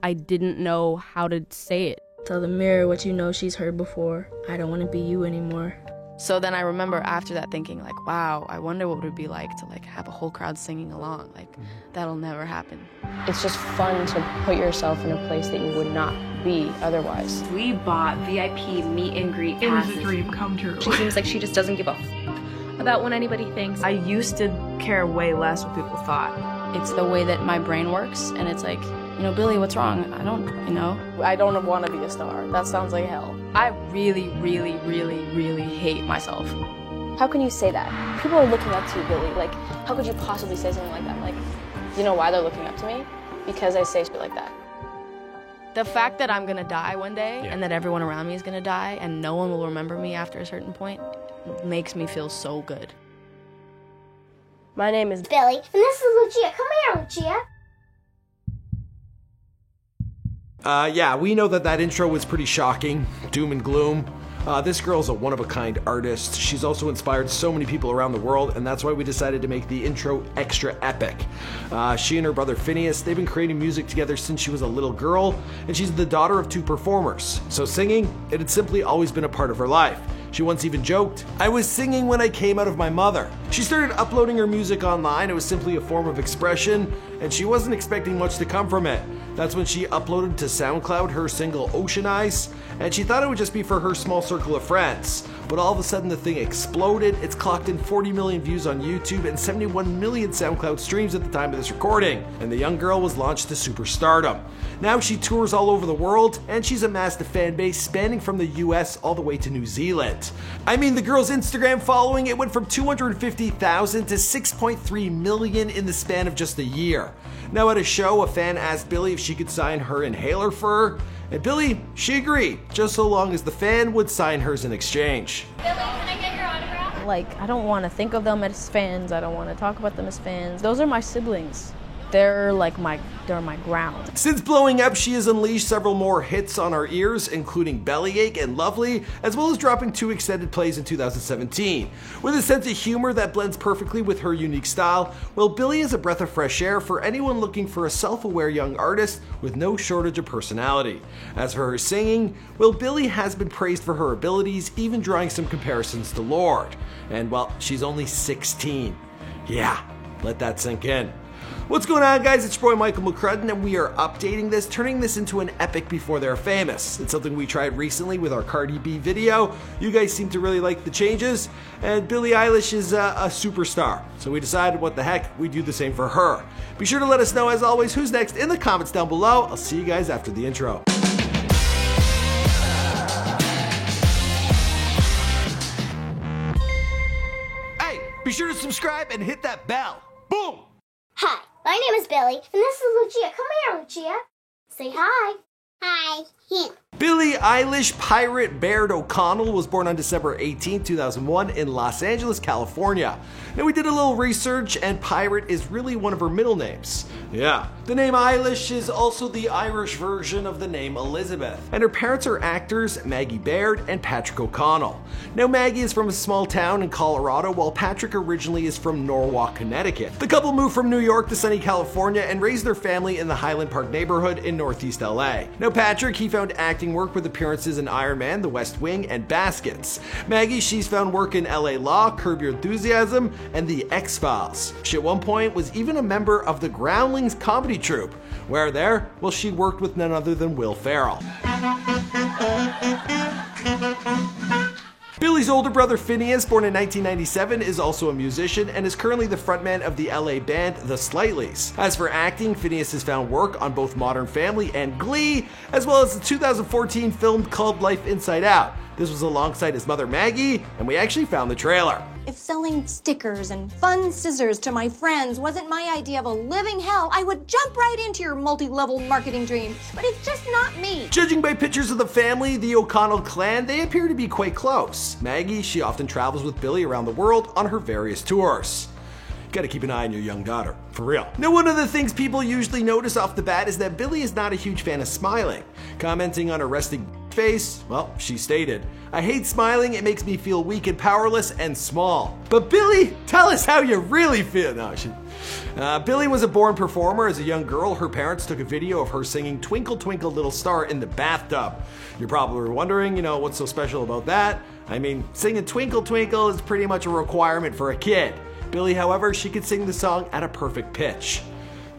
I didn't know how to say it. Tell the mirror what you know she's heard before. I don't want to be you anymore. So then I remember after that thinking like, wow, I wonder what it would be like to like have a whole crowd singing along. Like, that'll never happen. It's just fun to put yourself in a place that you would not be otherwise. We bought VIP meet and greet passes. It was a dream come true. She seems like she just doesn't give a about what anybody thinks. I used to care way less what people thought. It's the way that my brain works, and it's like, you know, Billy, what's wrong? I don't want to be a star. That sounds like hell. I really, really, really, really hate myself. How can you say that? People are looking up to you, Billy. Like, how could you possibly say something like that? Like, you know why they're looking up to me? Because I say shit like that. The fact that I'm gonna die one day, and that everyone around me is gonna die, and no one will remember me after a certain point, makes me feel so good. My name is Billy, and this is Lucia. Come here, Lucia. Yeah, we know that intro was pretty shocking, doom and gloom. This girl's a one-of-a-kind artist. She's also inspired so many people around the world, and that's why we decided to make the intro extra epic. She and her brother Phineas, they've been creating music together since she was a little girl, and she's the daughter of 2 performers. So singing, it had simply always been a part of her life. She once even joked, "I was singing when I came out of my mother." She started uploading her music online. It was simply a form of expression, and she wasn't expecting much to come from it. That's when she uploaded to SoundCloud her single Ocean Eyes, and she thought it would just be for her small circle of friends. But all of a sudden the thing exploded. It's clocked in 40 million views on YouTube and 71 million SoundCloud streams at the time of this recording, and the young girl was launched to superstardom. Now she tours all over the world, and she's amassed a fan base spanning from the US all the way to New Zealand. I mean, the girl's Instagram following, it went from 250,000 to 6.3 million in the span of just a year. Now at a show, a fan asked Billy if she could sign her inhaler for her, and Billy, she agreed, just so long as the fan would sign hers in exchange. Billy, can I get your autograph? Like, I don't want to think of them as fans. I don't want to talk about them as fans. Those are my siblings. They're like they're my ground. Since blowing up, she has unleashed several more hits on our ears, including Bellyache and Lovely, as well as dropping 2 extended plays in 2017. With a sense of humor that blends perfectly with her unique style, well, Billy is a breath of fresh air for anyone looking for a self-aware young artist with no shortage of personality. As for her singing, well, Billy has been praised for her abilities, even drawing some comparisons to Lorde. And well, she's only 16. Yeah, let that sink in. What's going on, guys? It's your boy Michael McCrudden, and we are updating this, turning this into an epic before they're famous. It's something we tried recently with our Cardi B video. You guys seem to really like the changes, and Billie Eilish is a superstar. So we decided, what the heck, we do the same for her. Be sure to let us know, as always, who's next in the comments down below. I'll see you guys after the intro. Hey, be sure to subscribe and hit that bell. Boom! Hi, my name is Billy, and this is Lucia. Come here, Lucia. Say hi. Hi. Billie Eilish Pirate Baird O'Connell was born on December 18, 2001 in Los Angeles, California. Now we did a little research, and Pirate is really one of her middle names. Yeah. The name Eilish is also the Irish version of the name Elizabeth. And her parents are actors Maggie Baird and Patrick O'Connell. Now Maggie is from a small town in Colorado, while Patrick originally is from Norwalk, Connecticut. The couple moved from New York to sunny California and raised their family in the Highland Park neighborhood in Northeast LA. Now Patrick, he found acting work with appearances in Iron Man, The West Wing, and Baskets. Maggie, she's found work in LA Law, Curb Your Enthusiasm, and The X-Files. She at one point was even a member of the Groundlings comedy troupe. Where there? Well, she worked with none other than Will Ferrell. Billy's older brother Phineas, born in 1997, is also a musician and is currently the frontman of the LA band The Slightlys. As for acting, Phineas has found work on both Modern Family and Glee, as well as the 2014 film called Life Inside Out. This was alongside his mother Maggie, and we actually found the trailer. If selling stickers and fun scissors to my friends wasn't my idea of a living hell, I would jump right into your multi-level marketing dream, but it's just not me. Judging by pictures of the family, the O'Connell clan, they appear to be quite close. Maggie, she often travels with Billy around the world on her various tours. Gotta keep an eye on your young daughter, for real. Now, one of the things people usually notice off the bat is that Billy is not a huge fan of smiling. Commenting on her resting face? Well, she stated, "I hate smiling, it makes me feel weak and powerless and small." But Billie, tell us how you really feel. No, Billie was a born performer. As a young girl, her parents took a video of her singing Twinkle Twinkle Little Star in the bathtub. You're probably wondering, what's so special about that? I mean, singing Twinkle Twinkle is pretty much a requirement for a kid. Billie, however, she could sing the song at a perfect pitch.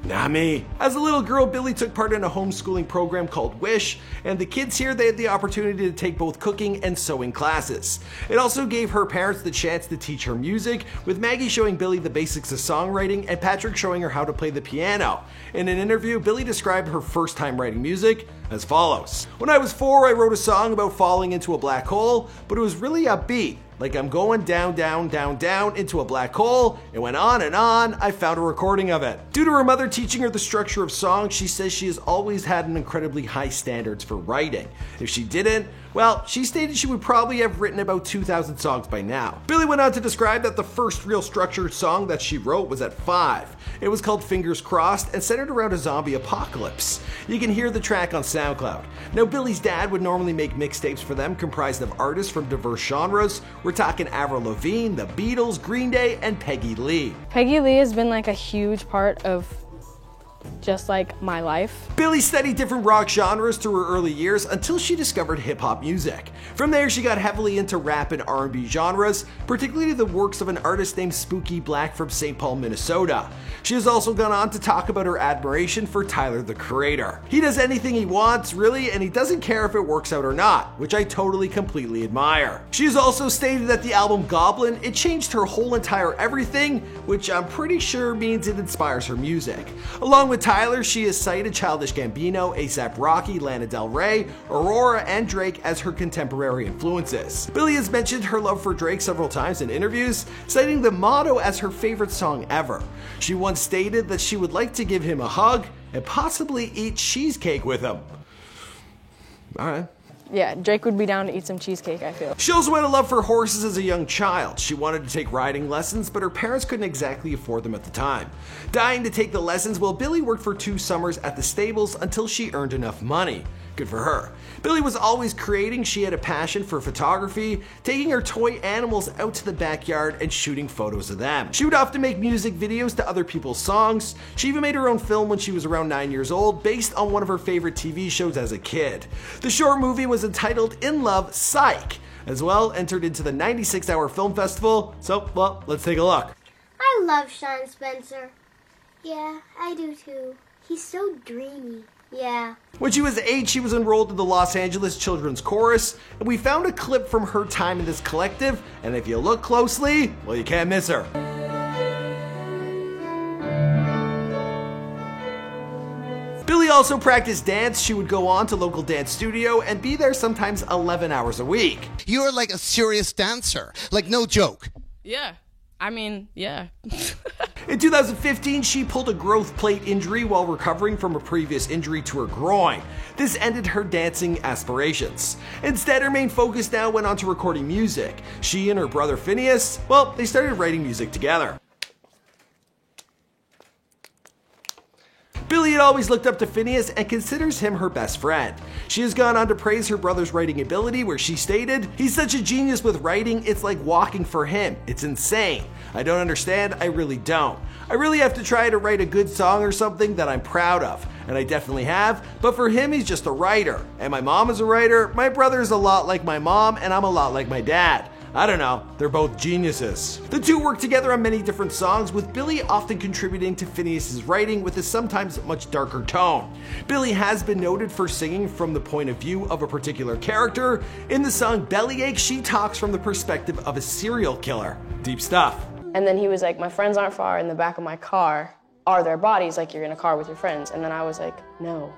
Not me. As a little girl, Billie took part in a homeschooling program called Wish, and the kids here, they had the opportunity to take both cooking and sewing classes. It also gave her parents the chance to teach her music, with Maggie showing Billie the basics of songwriting and Patrick showing her how to play the piano. In an interview, Billie described her first time writing music as follows. "When I was 4, I wrote a song about falling into a black hole, but it was really upbeat. Like I'm going down, down, down, down into a black hole. It went on and on. I found a recording of it." Due to her mother teaching her the structure of songs, she says she has always had an incredibly high standards for writing. If she didn't, well, she stated she would probably have written about 2,000 songs by now. Billie went on to describe that the first real structured song that she wrote was at 5. It was called Fingers Crossed and centered around a zombie apocalypse. You can hear the track on SoundCloud. Now, Billie's dad would normally make mixtapes for them comprised of artists from diverse genres. We're talking Avril Lavigne, The Beatles, Green Day, and Peggy Lee. Peggy Lee has been like a huge part of just like my life. Billie studied different rock genres through her early years until she discovered hip-hop music. From there, she got heavily into rap and R&B genres, particularly the works of an artist named Spooky Black from St. Paul, Minnesota. She has also gone on to talk about her admiration for Tyler, the Creator. He does anything he wants, really, and he doesn't care if it works out or not, which I totally completely admire. She has also stated that the album Goblin, it changed her whole entire everything, which I'm pretty sure means it inspires her music. Along with Tyler, she has cited Childish Gambino, A$AP Rocky, Lana Del Rey, Aurora, and Drake as her contemporary influences. Billie has mentioned her love for Drake several times in interviews, citing the motto as her favorite song ever. She once stated that she would like to give him a hug and possibly eat cheesecake with him. Alright. Yeah, Drake would be down to eat some cheesecake, I feel. She also had a love for horses as a young child. She wanted to take riding lessons, but her parents couldn't exactly afford them at the time. Dying to take the lessons, well, Billie worked for 2 summers at the stables until she earned enough money. Good for her. Billie was always creating. She had a passion for photography, taking her toy animals out to the backyard and shooting photos of them. She would often make music videos to other people's songs. She even made her own film when she was around 9 years old, based on one of her favorite TV shows as a kid. The short movie was entitled In Love, Psych. As well, entered into the 96-hour film festival. So, well, let's take a look. I love Sean Spencer. Yeah, I do too. He's so dreamy. Yeah. When she was 8, she was enrolled in the Los Angeles Children's Chorus, and we found a clip from her time in this collective, and if you look closely, well, you can't miss her. Billie also practiced dance. She would go on to local dance studio and be there sometimes 11 hours a week. You're like a serious dancer, like no joke. Yeah. I mean, yeah. In 2015, she pulled a growth plate injury while recovering from a previous injury to her groin. This ended her dancing aspirations. Instead, her main focus now went on to recording music. She and her brother Phineas, well, they started writing music together. Billie had always looked up to Phineas and considers him her best friend. She has gone on to praise her brother's writing ability, where she stated, "He's such a genius with writing, it's like walking for him. It's insane. I don't understand, I really don't. I really have to try to write a good song or something that I'm proud of, and I definitely have, but for him he's just a writer. And my mom is a writer, my brother is a lot like my mom, and I'm a lot like my dad. I don't know, they're both geniuses." The two work together on many different songs, with Billie often contributing to Phineas's writing with a sometimes much darker tone. Billie has been noted for singing from the point of view of a particular character. In the song Bellyache, she talks from the perspective of a serial killer. Deep stuff. And then he was like, "My friends aren't far. In the back of my car are their bodies, like you're in a car with your friends." And then I was like, "No.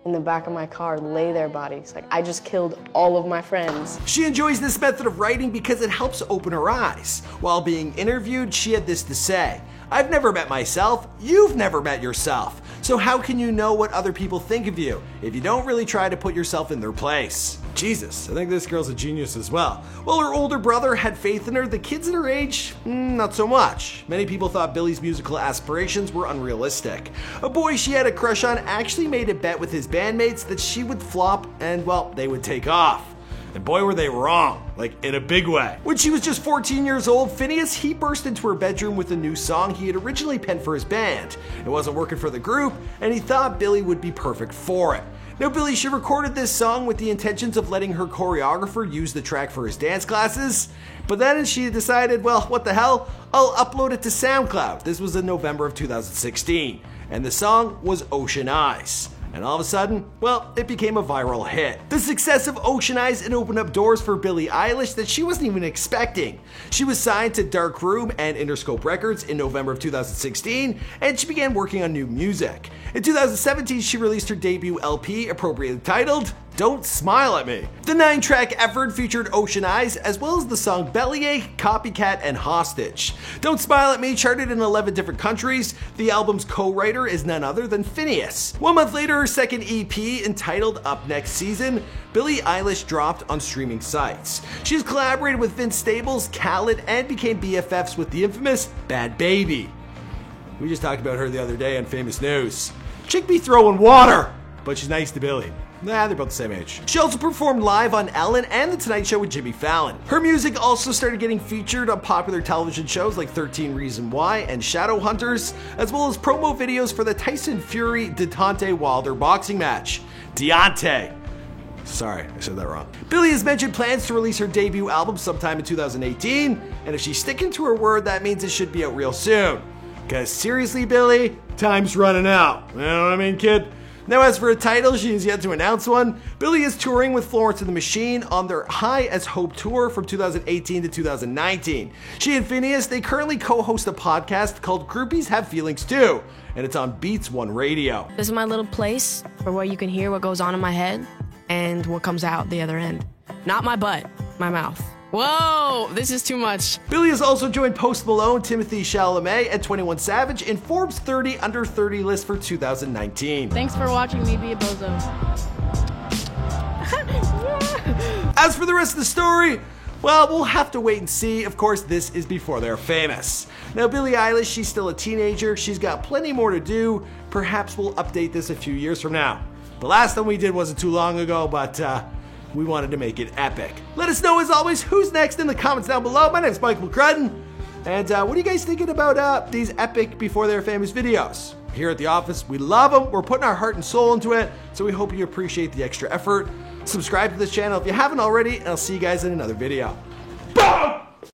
In the back of my car lay their bodies. Like, I just killed all of my friends." She enjoys this method of writing because it helps open her eyes. While being interviewed, she had this to say: "I've never met myself. You've never met yourself. So how can you know what other people think of you if you don't really try to put yourself in their place?" Jesus, I think this girl's a genius as well. While her older brother had faith in her, the kids at her age, not so much. Many people thought Billy's musical aspirations were unrealistic. A boy she had a crush on actually made a bet with his bandmates that she would flop and, well, they would take off. And boy, were they wrong, like in a big way. When she was just 14 years old, Finneas, he burst into her bedroom with a new song he had originally penned for his band. It wasn't working for the group, and he thought Billy would be perfect for it. Now, Billy, she recorded this song with the intentions of letting her choreographer use the track for his dance classes, but then she decided, well, what the hell, I'll upload it to SoundCloud. This was in November of 2016, and the song was Ocean Eyes. And all of a sudden, well, it became a viral hit. The success of Ocean Eyes had opened up doors for Billie Eilish that she wasn't even expecting. She was signed to Dark Room and Interscope Records in November of 2016, and she began working on new music. In 2017, she released her debut LP, appropriately titled Don't Smile at Me. The 9-track effort featured Ocean Eyes, as well as the song Bellyache, Copycat, and Hostage. Don't Smile at Me charted in 11 different countries. The album's co-writer is none other than Finneas. 1 month later, her second EP, entitled Up Next Season, Billie Eilish dropped on streaming sites. She has collaborated with Vince Staples, Khaled, and became BFFs with the infamous Bad Baby. We just talked about her the other day on Famous News. Chick be throwing water, but she's nice to Billy. Nah, they're both the same age. She also performed live on Ellen and The Tonight Show with Jimmy Fallon. Her music also started getting featured on popular television shows like 13 Reasons Why and Shadowhunters, as well as promo videos for the Tyson Fury Deontay Wilder boxing match. Deontay. Sorry, I said that wrong. Billie has mentioned plans to release her debut album sometime in 2018, and if she's sticking to her word, that means it should be out real soon. Cause seriously, Billie, time's running out. You know what I mean, kid? Now, as for a title, she has yet to announce one. Billie is touring with Florence and the Machine on their High as Hope tour from 2018 to 2019. She and Finneas, they currently co-host a podcast called Groupies Have Feelings Too, and it's on Beats One Radio. This is my little place for where you can hear what goes on in my head and what comes out the other end. Not my butt, my mouth. Whoa, this is too much. Billie has also joined Post Malone, Timothée Chalamet, and 21 Savage in Forbes 30 Under 30 list for 2019. Thanks for watching me be a bozo. As for the rest of the story, well, we'll have to wait and see. Of course, this is before they're famous. Now, Billie Eilish, she's still a teenager. She's got plenty more to do. Perhaps we'll update this a few years from now. The last time we did wasn't too long ago, but we wanted to make it epic. Let us know, as always, who's next in the comments down below. My name is Michael McCrudden. And what are you guys thinking about these epic before they're famous videos? Here at the office, we love them. We're putting our heart and soul into it. So we hope you appreciate the extra effort. Subscribe to this channel if you haven't already, and I'll see you guys in another video.